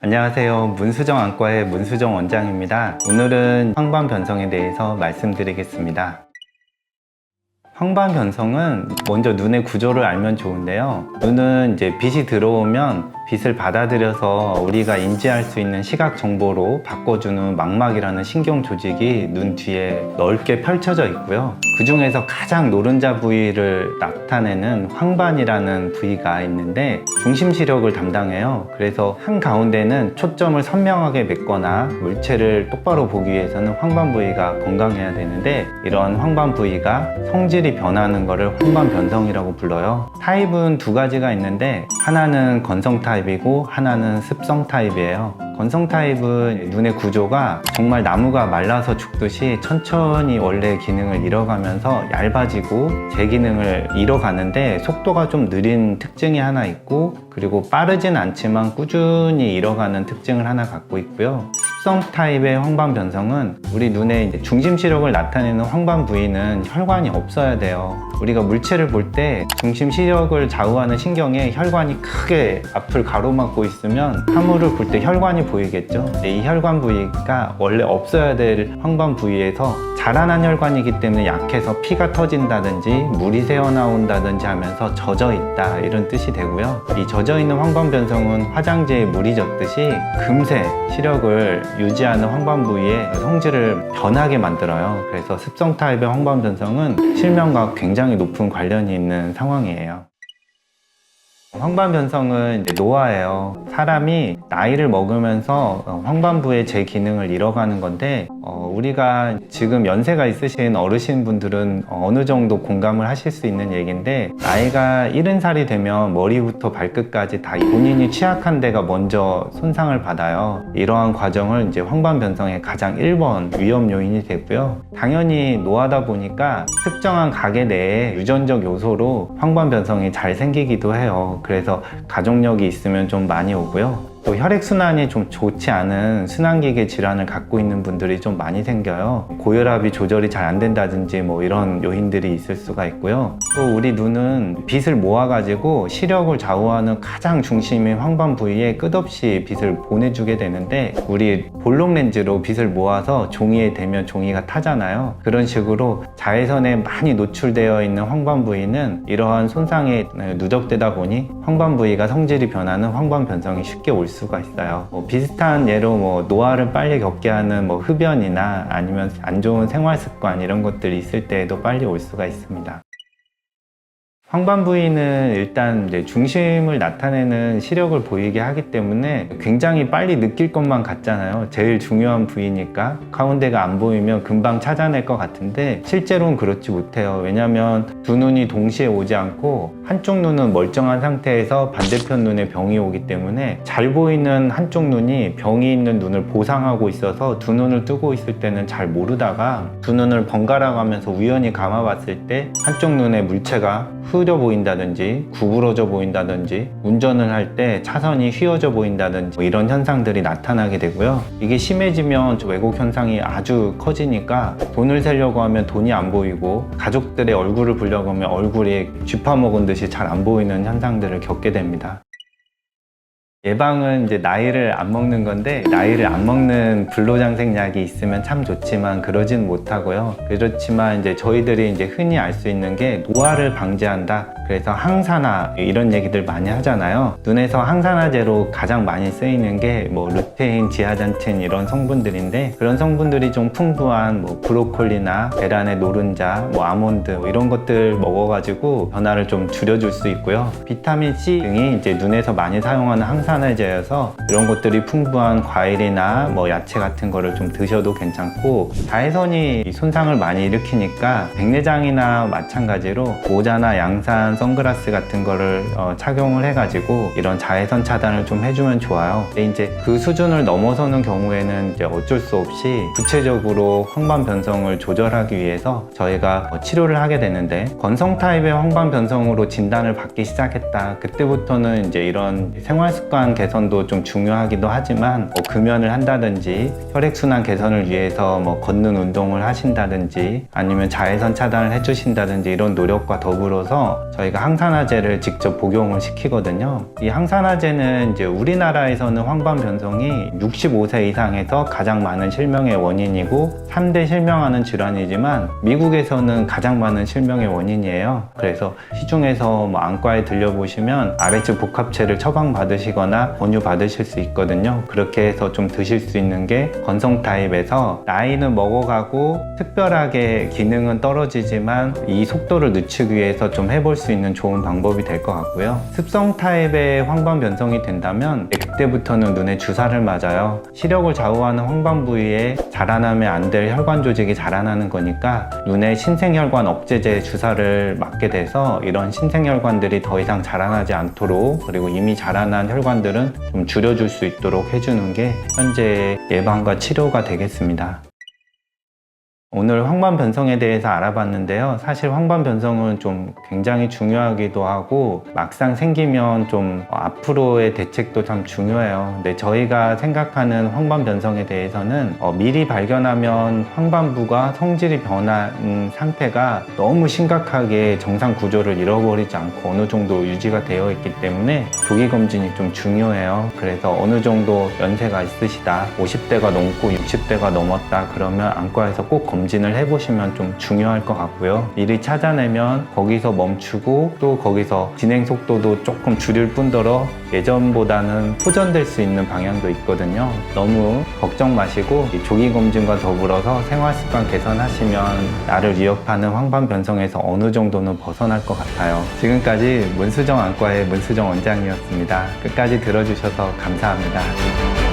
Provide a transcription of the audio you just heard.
안녕하세요. 문수정 안과의 문수정 원장입니다. 오늘은 황반 변성에 대해서 말씀드리겠습니다. 황반 변성은 먼저 눈의 구조를 알면 좋은데요. 눈은 이제 빛이 들어오면 빛을 받아들여서 우리가 인지할 수 있는 시각 정보로 바꿔주는 망막이라는 신경 조직이 눈 뒤에 넓게 펼쳐져 있고요. 그 중에서 가장 노른자 부위를 나타내는 황반이라는 부위가 있는데 중심 시력을 담당해요. 그래서 한가운데는 초점을 선명하게 맺거나 물체를 똑바로 보기 위해서는 황반 부위가 건강해야 되는데, 이런 황반 부위가 성질이 변하는 것을 황반 변성이라고 불러요. 타입은 두 가지가 있는데, 하나는 건성 타입이고 하나는 습성 타입이에요. 건성 타입은 눈의 구조가 정말 나무가 말라서 죽듯이 천천히 원래 기능을 잃어가면서 얇아지고 제 기능을 잃어가는데, 속도가 좀 느린 특징이 하나 있고, 그리고 빠르진 않지만 꾸준히 잃어가는 특징을 하나 갖고 있고요. 습성 타입의 황반 변성은 우리 눈의 중심 시력을 나타내는 황반 부위는 혈관이 없어야 돼요. 우리가 물체를 볼 때 중심 시력을 좌우하는 신경에 혈관이 크게 앞을 가로막고 있으면 사물을 볼 때 혈관이 보이겠죠. 이 혈관 부위가 원래 없어야 될 황반 부위에서 자라난 혈관이기 때문에 약해서 피가 터진다든지 물이 새어나온다든지 하면서 젖어 있다, 이런 뜻이 되고요. 이 젖어 있는 황반 변성은 화장지에 물이 젖듯이 금세 시력을 유지하는 황반 부위의 성질을 변하게 만들어요. 그래서 습성 타입의 황반 변성은 실명과 굉장히 높은 관련이 있는 상황이에요. 황반 변성은 노화예요. 사람이 나이를 먹으면서 황반부의 제 기능을 잃어가는 건데, 우리가 지금 연세가 있으신 어르신분들은 어느 정도 공감을 하실 수 있는 얘기인데, 나이가 70살이 되면 머리부터 발끝까지 다 본인이 취약한 데가 먼저 손상을 받아요. 이러한 과정을 황반 변성의 가장 1번 위험 요인이 되고요. 당연히 노하다 보니까 특정한 가게 내에 유전적 요소로 황반 변성이 잘 생기기도 해요. 그래서 가족력이 있으면 좀 많이 오고요. 또 혈액순환이 좀 좋지 않은 순환기계 질환을 갖고 있는 분들이 좀 많이 생겨요. 고혈압이 조절이 잘 안 된다든지 이런 요인들이 있을 수가 있고요. 또 우리 눈은 빛을 모아가지고 시력을 좌우하는 가장 중심인 황반 부위에 끝없이 빛을 보내주게 되는데, 우리 볼록 렌즈로 빛을 모아서 종이에 대면 종이가 타잖아요. 그런 식으로 자외선에 많이 노출되어 있는 황반 부위는 이러한 손상에 누적되다 보니 황반 부위가 성질이 변하는 황반 변성이 쉽게 올 수가 있어요. 비슷한 예로 노화를 빨리 겪게 하는 흡연이나 아니면 안 좋은 생활 습관, 이런 것들이 있을 때에도 빨리 올 수가 있습니다. 황반 부위는 일단 중심을 나타내는 시력을 보이게 하기 때문에 굉장히 빨리 느낄 것만 같잖아요. 제일 중요한 부위니까 가운데가 안 보이면 금방 찾아낼 것 같은데, 실제로는 그렇지 못해요. 왜냐하면 두 눈이 동시에 오지 않고 한쪽 눈은 멀쩡한 상태에서 반대편 눈에 병이 오기 때문에 잘 보이는 한쪽 눈이 병이 있는 눈을 보상하고 있어서 두 눈을 뜨고 있을 때는 잘 모르다가 두 눈을 번갈아 가면서 우연히 감아봤을 때 한쪽 눈에 물체가 흐려 보인다든지 구부러져 보인다든지, 운전을 할 때 차선이 휘어져 보인다든지 이런 현상들이 나타나게 되고요. 이게 심해지면 왜곡 현상이 아주 커지니까 돈을 세려고 하면 돈이 안 보이고, 가족들의 얼굴을 보려고 하면 얼굴이 쥐파먹은 듯이 잘 안 보이는 현상들을 겪게 됩니다. 예방은 나이를 안 먹는 건데, 나이를 안 먹는 불로장생약이 있으면 참 좋지만 그러진 못하고요. 그렇지만 저희들이 흔히 알 수 있는 게 노화를 방지한다. 그래서 항산화, 이런 얘기들 많이 하잖아요. 눈에서 항산화제로 가장 많이 쓰이는 게 루테인, 지아잔틴 이런 성분들인데, 그런 성분들이 좀 풍부한 브로콜리나 계란의 노른자, 아몬드 이런 것들 먹어가지고 변화를 좀 줄여줄 수 있고요. 비타민 C 등이 눈에서 많이 사용하는 항산화제여서 이런 것들이 풍부한 과일이나 야채 같은 거를 좀 드셔도 괜찮고, 자외선이 손상을 많이 일으키니까 백내장이나 마찬가지로 모자나 양산 선글라스 같은 거를 착용을 해가지고 이런 자외선 차단을 좀 해주면 좋아요. 근데 그 수준을 넘어서는 경우에는 어쩔 수 없이 구체적으로 황반 변성을 조절하기 위해서 저희가 치료를 하게 되는데, 건성 타입의 황반 변성으로 진단을 받기 시작했다. 그때부터는 이런 생활 습관 혈액순환 개선도 좀 중요하기도 하지만 금연을 한다든지 혈액순환 개선을 위해서 걷는 운동을 하신다든지 아니면 자외선 차단을 해주신다든지 이런 노력과 더불어서 저희가 항산화제를 직접 복용을 시키거든요. 이 항산화제는 이제 우리나라에서는 황반변성이 65세 이상에서 가장 많은 실명의 원인이고 3대 실명하는 질환이지만 미국에서는 가장 많은 실명의 원인이에요. 그래서 시중에서 안과에 들려보시면 아래측 복합체를 처방받으시거나 권유받으실 수 있거든요. 그렇게 해서 좀 드실 수 있는 게 건성 타입에서 나이는 먹어가고 특별하게 기능은 떨어지지만 이 속도를 늦추기 위해서 좀 해볼 수 있는 좋은 방법이 될 것 같고요. 습성 타입의 황반변성이 된다면 그때부터는 눈에 주사를 맞아요. 시력을 좌우하는 황반 부위에 자라나면 안 될 혈관 조직이 자라나는 거니까 눈에 신생혈관 억제제 주사를 맞게 돼서 이런 신생혈관들이 더 이상 자라나지 않도록 그리고 이미 자라난 혈관들은 좀 줄여줄 수 있도록 해주는 게 현재 예방과 치료가 되겠습니다. 오늘 황반변성에 대해서 알아봤는데요. 사실 황반변성은 좀 굉장히 중요하기도 하고 막상 생기면 좀 앞으로의 대책도 참 중요해요. 근데 저희가 생각하는 황반변성에 대해서는 미리 발견하면 황반부가 성질이 변한 상태가 너무 심각하게 정상 구조를 잃어버리지 않고 어느 정도 유지가 되어 있기 때문에 조기 검진이 좀 중요해요. 그래서 어느 정도 연세가 있으시다, 50대가 넘고 60대가 넘었다 그러면 안과에서 꼭 검진을 해보시면 좀 중요할 것 같고요. 미리 찾아내면 거기서 멈추고 또 거기서 진행 속도도 조금 줄일 뿐더러 예전보다는 호전될 수 있는 방향도 있거든요. 너무 걱정 마시고 조기 검진과 더불어서 생활습관 개선하시면 나를 위협하는 황반변성에서 어느 정도는 벗어날 것 같아요. 지금까지 문수정 안과의 문수정 원장이었습니다. 끝까지 들어주셔서 감사합니다.